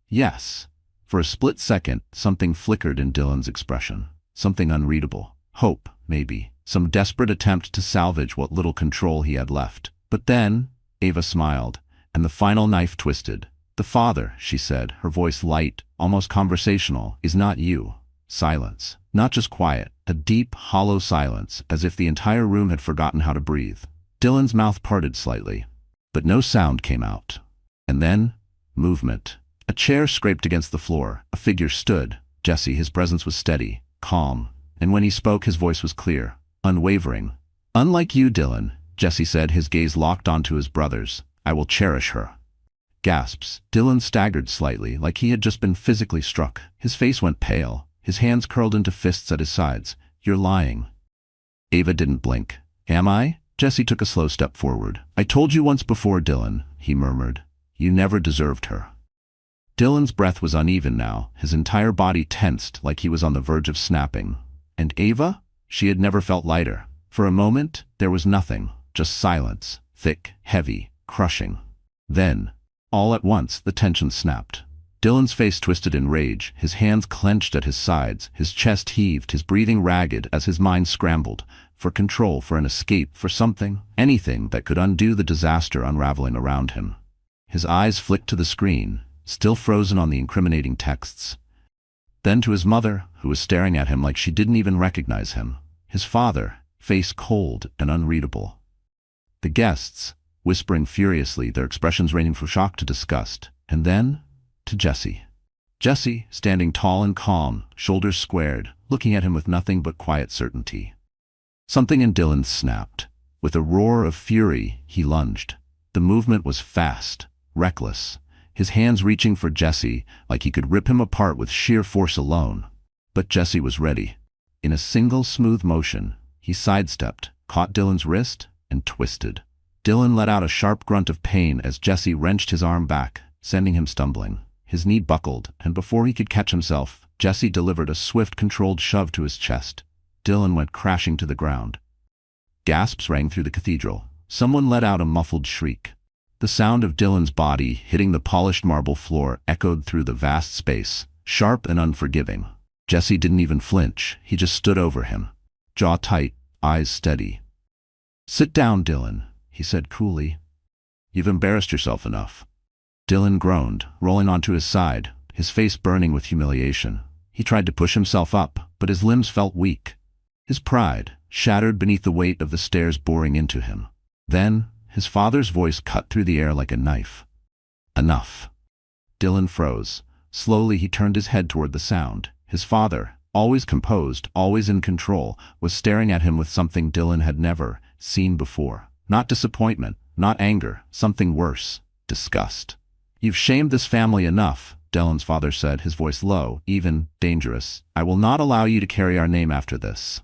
Yes. For a split second, something flickered in Dylan's expression. Something unreadable. Hope, maybe. Some desperate attempt to salvage what little control he had left. But then, Ava smiled, and the final knife twisted. The father, she said, her voice light, almost conversational, is not you. Silence. Not just quiet, a deep, hollow silence, as if the entire room had forgotten how to breathe. Dylan's mouth parted slightly, but no sound came out. And then, movement. A chair scraped against the floor. A figure stood. Jesse, his presence was steady, calm, and when he spoke, his voice was clear, unwavering. Unlike you, Dylan, Jesse said, his gaze locked onto his brother's. I will cherish her. Gasps. Dylan staggered slightly, like he had just been physically struck. His face went pale. His hands curled into fists at his sides. You're lying. Ava didn't blink. Am I? Jesse took a slow step forward. I told you once before, Dylan, he murmured. You never deserved her. Dylan's breath was uneven now, his entire body tensed like he was on the verge of snapping. And Ava? She had never felt lighter. For a moment, there was nothing, just silence, thick, heavy, crushing. Then, all at once, the tension snapped. Dylan's face twisted in rage, his hands clenched at his sides, his chest heaved, his breathing ragged as his mind scrambled, for control, for an escape, for something, anything that could undo the disaster unraveling around him. His eyes flicked to the screen, still frozen on the incriminating texts. Then to his mother, who was staring at him like she didn't even recognize him. His father, face cold and unreadable. The guests, whispering furiously, their expressions ranging from shock to disgust. And then, to Jesse. Jesse, standing tall and calm, shoulders squared, looking at him with nothing but quiet certainty. Something in Dylan snapped. With a roar of fury, he lunged. The movement was fast, reckless, his hands reaching for Jesse like he could rip him apart with sheer force alone. But Jesse was ready. In a single smooth motion, he sidestepped, caught Dylan's wrist, and twisted. Dylan let out a sharp grunt of pain as Jesse wrenched his arm back, sending him stumbling. His knee buckled, and before he could catch himself, Jesse delivered a swift, controlled shove to his chest. Dylan went crashing to the ground. Gasps rang through the cathedral. Someone let out a muffled shriek. The sound of Dylan's body hitting the polished marble floor echoed through the vast space, sharp and unforgiving. Jesse didn't even flinch. He just stood over him, jaw tight, eyes steady. Sit down, Dylan, he said coolly. You've embarrassed yourself enough. Dylan groaned, rolling onto his side, his face burning with humiliation. He tried to push himself up, but his limbs felt weak. His pride, shattered beneath the weight of the stairs boring into him. Then, his father's voice cut through the air like a knife. Enough. Dylan froze. Slowly he turned his head toward the sound. His father, always composed, always in control, was staring at him with something Dylan had never seen before. Not disappointment, not anger, something worse. Disgust. You've shamed this family enough, Dylan's father said, his voice low, even, dangerous. I will not allow you to carry our name after this.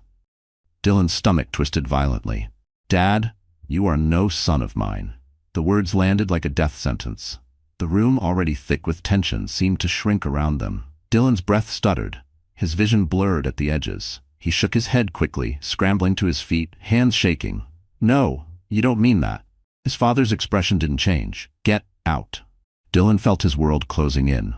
Dylan's stomach twisted violently. Dad, you are no son of mine. The words landed like a death sentence. The room, already thick with tension, seemed to shrink around them. Dylan's breath stuttered. His vision blurred at the edges. He shook his head quickly, scrambling to his feet, hands shaking. No, you don't mean that. His father's expression didn't change. Get out. Dylan felt his world closing in.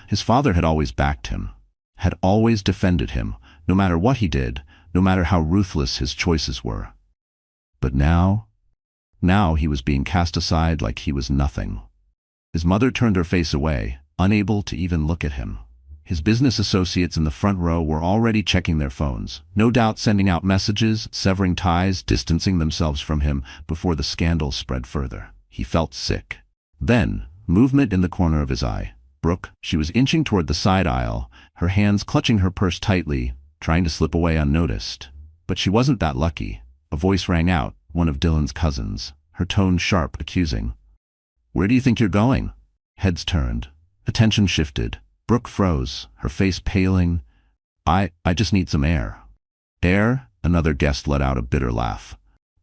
His father had always backed him, had always defended him, no matter what he did, no matter how ruthless his choices were. But now he was being cast aside like he was nothing. His mother turned her face away, unable to even look at him. His business associates in the front row were already checking their phones, no doubt sending out messages, severing ties, distancing themselves from him before the scandal spread further. He felt sick. Then, movement in the corner of his eye. Brooke, she was inching toward the side aisle, her hands clutching her purse tightly, trying to slip away unnoticed. But she wasn't that lucky. A voice rang out, one of Dylan's cousins, her tone sharp, accusing. "Where do you think you're going?" Heads turned. Attention shifted. Brooke froze, her face paling. I just need some air." "Air?" Another guest let out a bitter laugh.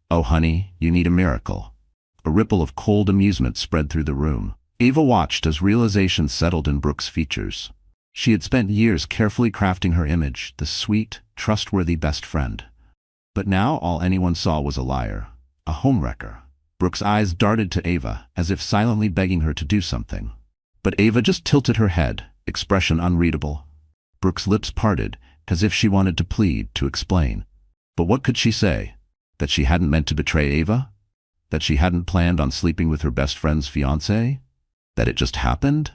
"Oh, honey, you need a miracle." A ripple of cold amusement spread through the room. Ava watched as realization settled in Brooke's features. She had spent years carefully crafting her image, the sweet, trustworthy best friend. But now all anyone saw was a liar, a homewrecker. Brooke's eyes darted to Ava, as if silently begging her to do something. But Ava just tilted her head, expression unreadable. Brooke's lips parted, as if she wanted to plead, to explain. But what could she say? That she hadn't meant to betray Ava? That she hadn't planned on sleeping with her best friend's fiancé? That it just happened?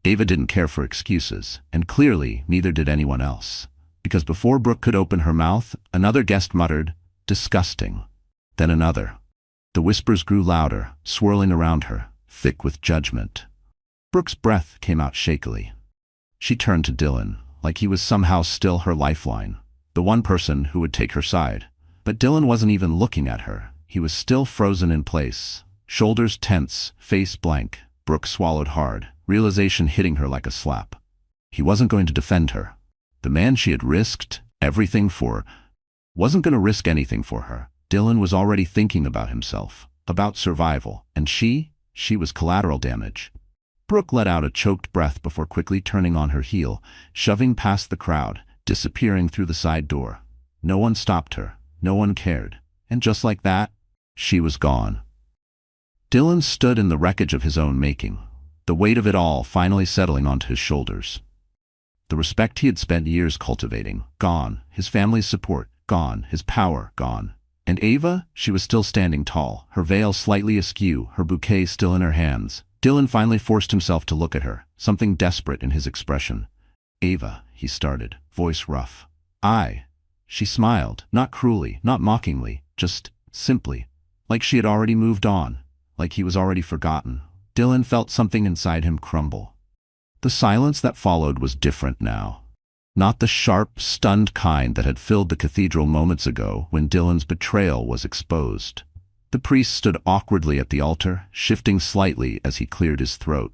Ava didn't care for excuses, and clearly neither did anyone else. Because before Brooke could open her mouth, another guest muttered, "Disgusting." Then another. The whispers grew louder, swirling around her, thick with judgment. Brooke's breath came out shakily. She turned to Dylan, like he was somehow still her lifeline, the one person who would take her side. But Dylan wasn't even looking at her. He was still frozen in place, shoulders tense, face blank. Brooke swallowed hard, realization hitting her like a slap. He wasn't going to defend her. The man she had risked everything for wasn't going to risk anything for her. Dylan was already thinking about himself, about survival, and she was collateral damage. Brooke let out a choked breath before quickly turning on her heel, shoving past the crowd, disappearing through the side door. No one stopped her, no one cared, and just like that, she was gone. Dylan stood in the wreckage of his own making, the weight of it all finally settling onto his shoulders. The respect he had spent years cultivating, gone, his family's support, gone, his power, gone. And Ava, she was still standing tall, her veil slightly askew, her bouquet still in her hands. Dylan finally forced himself to look at her, something desperate in his expression. "Ava," he started, voice rough. She smiled, not cruelly, not mockingly, just simply, like she had already moved on, like he was already forgotten. Dylan felt something inside him crumble. The silence that followed was different now. Not the sharp, stunned kind that had filled the cathedral moments ago when Dylan's betrayal was exposed. The priest stood awkwardly at the altar, shifting slightly as he cleared his throat.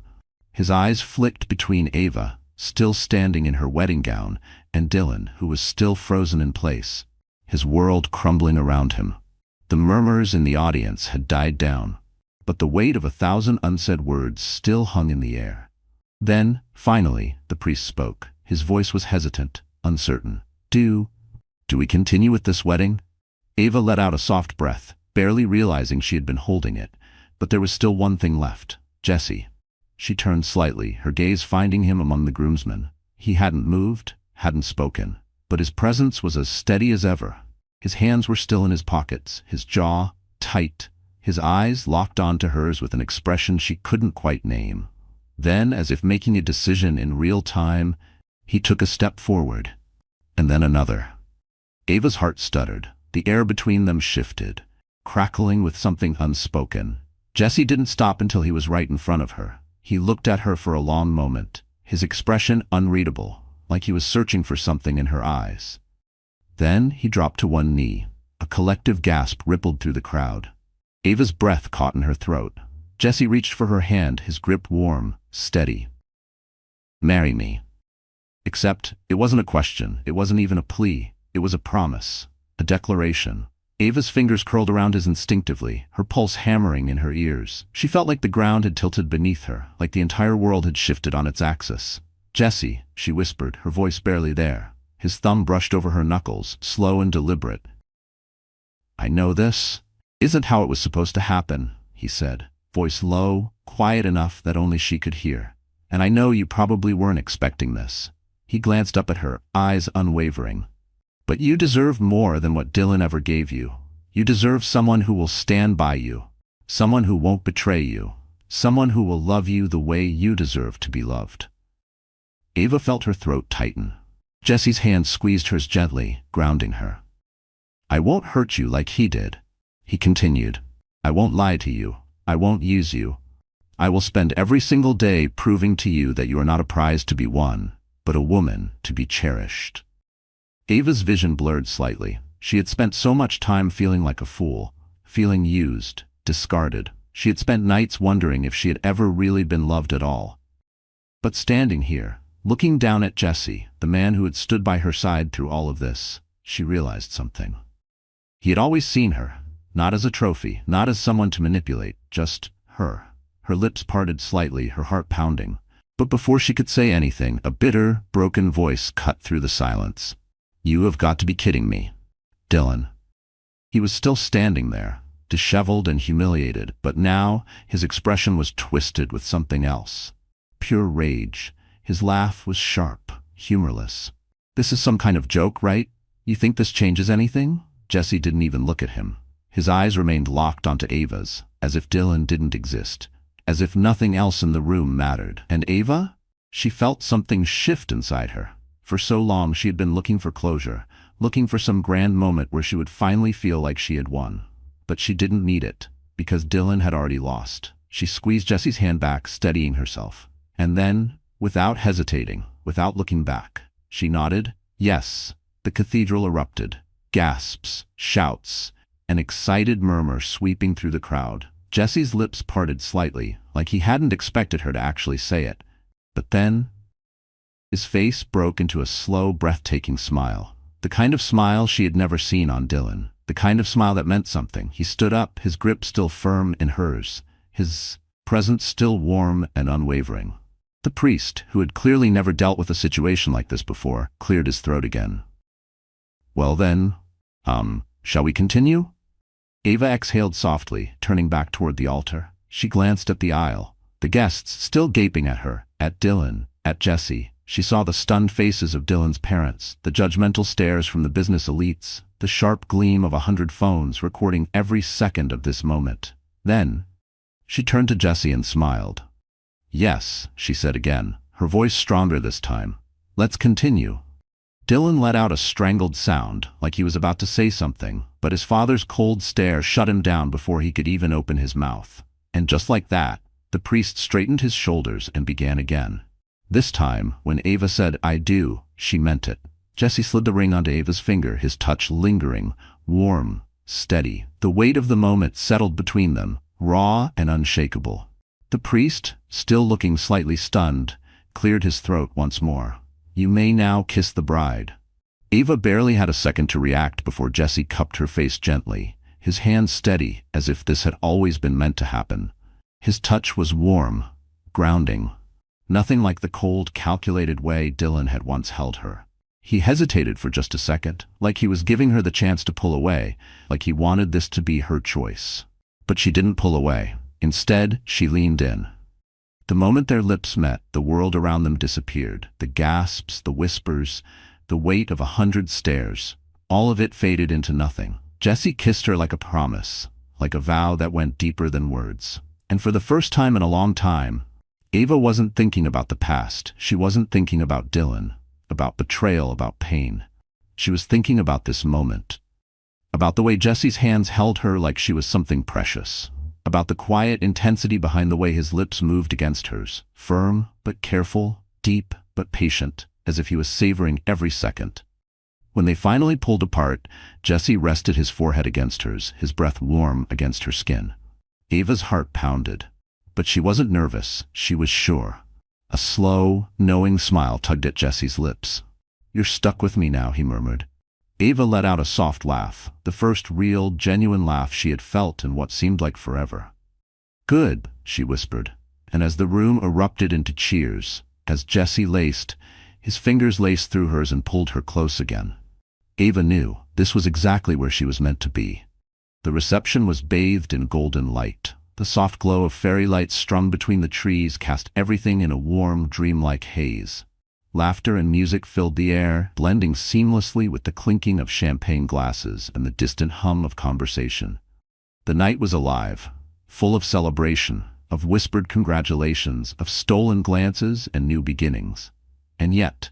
His eyes flicked between Ava, still standing in her wedding gown, and Dylan, who was still frozen in place, his world crumbling around him. The murmurs in the audience had died down, but the weight of 1,000 unsaid words still hung in the air. Then, finally, the priest spoke. His voice was hesitant, uncertain. Do we continue with this wedding?" Ava let out a soft breath, barely realizing she had been holding it, but there was still one thing left. Jesse. She turned slightly, her gaze finding him among the groomsmen. He hadn't moved, hadn't spoken, but his presence was as steady as ever. His hands were still in his pockets, his jaw tight, his eyes locked onto hers with an expression she couldn't quite name. Then, as if making a decision in real time, he took a step forward, and then another. Ava's heart stuttered. The air between them shifted, crackling with something unspoken. Jesse didn't stop until he was right in front of her. He looked at her for a long moment, his expression unreadable, like he was searching for something in her eyes. Then he dropped to one knee. A collective gasp rippled through the crowd. Ava's breath caught in her throat. Jesse reached for her hand, his grip warm, steady. "Marry me." Except, it wasn't a question, it wasn't even a plea, it was a promise, a declaration. Ava's fingers curled around his instinctively, her pulse hammering in her ears. She felt like the ground had tilted beneath her, like the entire world had shifted on its axis. "Jesse," she whispered, her voice barely there. His thumb brushed over her knuckles, slow and deliberate. "I know this." "Isn't how it was supposed to happen," he said, voice low, quiet enough that only she could hear. "And I know you probably weren't expecting this." He glanced up at her, eyes unwavering. "But you deserve more than what Dylan ever gave you. You deserve someone who will stand by you, someone who won't betray you, someone who will love you the way you deserve to be loved." Ava felt her throat tighten. Jesse's hand squeezed hers gently, grounding her. "I won't hurt you like he did," he continued. "I won't lie to you. I won't use you. I will spend every single day proving to you that you are not a prize to be won, but a woman to be cherished." Ava's vision blurred slightly. She had spent so much time feeling like a fool, feeling used, discarded. She had spent nights wondering if she had ever really been loved at all. But standing here, looking down at Jesse, the man who had stood by her side through all of this, she realized something. He had always seen her, not as a trophy, not as someone to manipulate, just her. Her lips parted slightly, her heart pounding. But before she could say anything, a bitter, broken voice cut through the silence. "You have got to be kidding me. Dylan." He was still standing there, disheveled and humiliated, but now his expression was twisted with something else. Pure rage. His laugh was sharp, humorless. "This is some kind of joke, right? You think this changes anything?" Jesse didn't even look at him. His eyes remained locked onto Ava's, as if Dylan didn't exist, as if nothing else in the room mattered. And Ava? She felt something shift inside her. For so long she had been looking for closure, looking for some grand moment where she would finally feel like she had won. But she didn't need it, because Dylan had already lost. She squeezed Jesse's hand back, steadying herself. And then, without hesitating, without looking back, she nodded, "Yes." The cathedral erupted. Gasps, shouts, an excited murmur sweeping through the crowd. Jesse's lips parted slightly, like he hadn't expected her to actually say it. But then, his face broke into a slow, breathtaking smile. The kind of smile she had never seen on Dylan. The kind of smile that meant something. He stood up, his grip still firm in hers, his presence still warm and unwavering. The priest, who had clearly never dealt with a situation like this before, cleared his throat again. "Well then, shall we continue?" Ava exhaled softly, turning back toward the altar. She glanced at the aisle, the guests still gaping at her, at Dylan, at Jesse. She saw the stunned faces of Dylan's parents, the judgmental stares from the business elites, the sharp gleam of 100 phones recording every second of this moment. Then, she turned to Jesse and smiled. "Yes," she said again, her voice stronger this time. "Let's continue." Dylan let out a strangled sound, like he was about to say something, but his father's cold stare shut him down before he could even open his mouth. And just like that, the priest straightened his shoulders and began again. This time, when Ava said, "I do," she meant it. Jesse slid the ring onto Ava's finger, his touch lingering, warm, steady. The weight of the moment settled between them, raw and unshakable. The priest, still looking slightly stunned, cleared his throat once more. "You may now kiss the bride." Ava barely had a second to react before Jesse cupped her face gently, his hand steady as if this had always been meant to happen. His touch was warm, grounding. Nothing like the cold, calculated way Dylan had once held her. He hesitated for just a second, like he was giving her the chance to pull away, like he wanted this to be her choice. But she didn't pull away. Instead, she leaned in. The moment their lips met, the world around them disappeared. The gasps, the whispers, the weight of 100 stares. All of it faded into nothing. Jesse kissed her like a promise, like a vow that went deeper than words. And for the first time in a long time, Ava wasn't thinking about the past. She wasn't thinking about Dylan, about betrayal, about pain. She was thinking about this moment, about the way Jesse's hands held her like she was something precious, about the quiet intensity behind the way his lips moved against hers, firm but careful, deep but patient, as if he was savoring every second. When they finally pulled apart, Jesse rested his forehead against hers, his breath warm against her skin. Ava's heart pounded. But she wasn't nervous, she was sure. A slow, knowing smile tugged at Jesse's lips. "You're stuck with me now," he murmured. Ava let out a soft laugh, the first real, genuine laugh she had felt in what seemed like forever. "Good," she whispered, and as the room erupted into cheers, as Jesse his fingers laced through hers and pulled her close again. Ava knew this was exactly where she was meant to be. The reception was bathed in golden light. The soft glow of fairy lights strung between the trees cast everything in a warm, dreamlike haze. Laughter and music filled the air, blending seamlessly with the clinking of champagne glasses and the distant hum of conversation. The night was alive, full of celebration, of whispered congratulations, of stolen glances and new beginnings. And yet,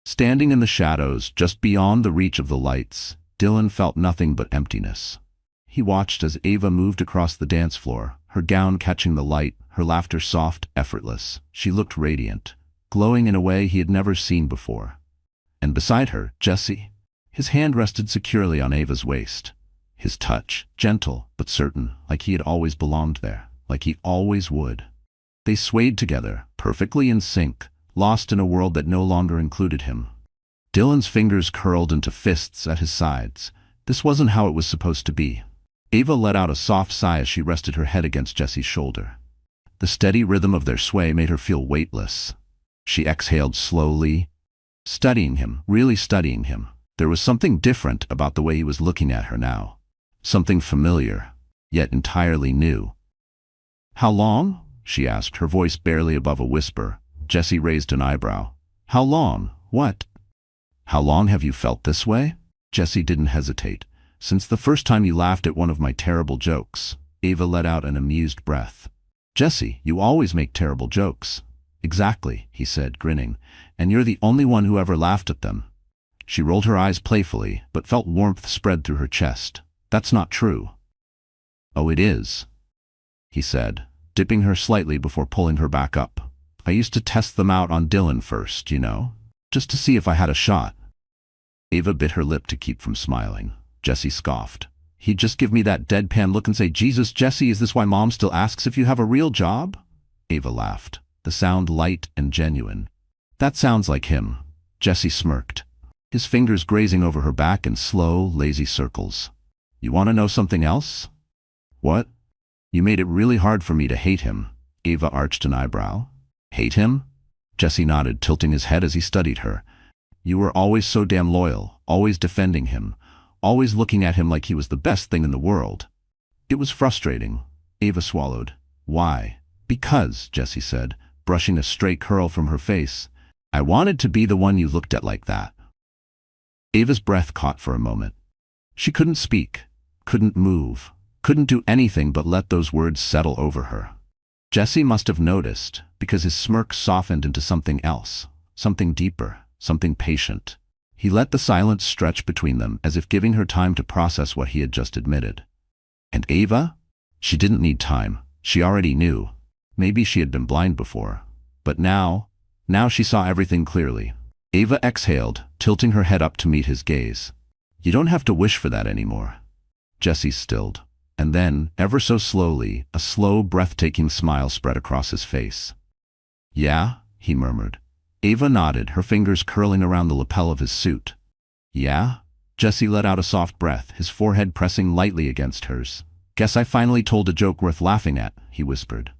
standing in the shadows just beyond the reach of the lights, Dylan felt nothing but emptiness. He watched as Ava moved across the dance floor, her gown catching the light, her laughter soft, effortless. She looked radiant, glowing in a way he had never seen before. And beside her, Jesse. His hand rested securely on Ava's waist. His touch, gentle but certain, like he had always belonged there, like he always would. They swayed together, perfectly in sync, lost in a world that no longer included him. Dylan's fingers curled into fists at his sides. This wasn't how it was supposed to be. Ava let out a soft sigh as she rested her head against Jesse's shoulder. The steady rhythm of their sway made her feel weightless. She exhaled slowly, studying him, really studying him. There was something different about the way he was looking at her now. Something familiar, yet entirely new. "How long?" she asked, her voice barely above a whisper. Jesse raised an eyebrow. "How long? What?" "How long have you felt this way?" Jesse didn't hesitate. "Since the first time you laughed at one of my terrible jokes." Ava let out an amused breath. "Jesse, you always make terrible jokes." "Exactly," he said, grinning, "and you're the only one who ever laughed at them." She rolled her eyes playfully, but felt warmth spread through her chest. "That's not true." "Oh, it is," he said, dipping her slightly before pulling her back up. "I used to test them out on Dylan first, you know, just to see if I had a shot." Ava bit her lip to keep from smiling. Jesse scoffed. "He'd just give me that deadpan look and say, 'Jesus, Jesse, is this why Mom still asks if you have a real job?'" Ava laughed, the sound light and genuine. "That sounds like him." Jesse smirked, his fingers grazing over her back in slow, lazy circles. "You want to know something else?" "What?" "You made it really hard for me to hate him." Ava arched an eyebrow. "Hate him?" Jesse nodded, tilting his head as he studied her. "You were always so damn loyal, always defending him, always looking at him like he was the best thing in the world." It was frustrating. Ava swallowed. "Why?" "Because," Jesse said, brushing a stray curl from her face, "I wanted to be the one you looked at like that." Ava's breath caught for a moment. She couldn't speak, couldn't move, couldn't do anything but let those words settle over her. Jesse must have noticed, because his smirk softened into something else, something deeper, something patient. He let the silence stretch between them as if giving her time to process what he had just admitted. And Ava? She didn't need time. She already knew. Maybe she had been blind before. But now she saw everything clearly. Ava exhaled, tilting her head up to meet his gaze. "You don't have to wish for that anymore." Jesse stilled. And then, ever so slowly, a slow, breathtaking smile spread across his face. "Yeah?" he murmured. Ava nodded, her fingers curling around the lapel of his suit. "Yeah?" Jesse let out a soft breath, his forehead pressing lightly against hers. "Guess I finally told a joke worth laughing at," he whispered.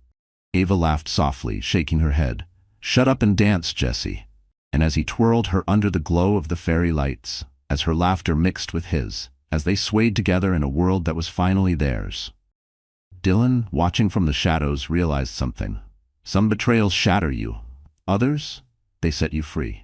Ava laughed softly, shaking her head. "Shut up and dance, Jesse." And as he twirled her under the glow of the fairy lights, as her laughter mixed with his, as they swayed together in a world that was finally theirs. Dylan, watching from the shadows, realized something. Some betrayals shatter you. Others, they set you free.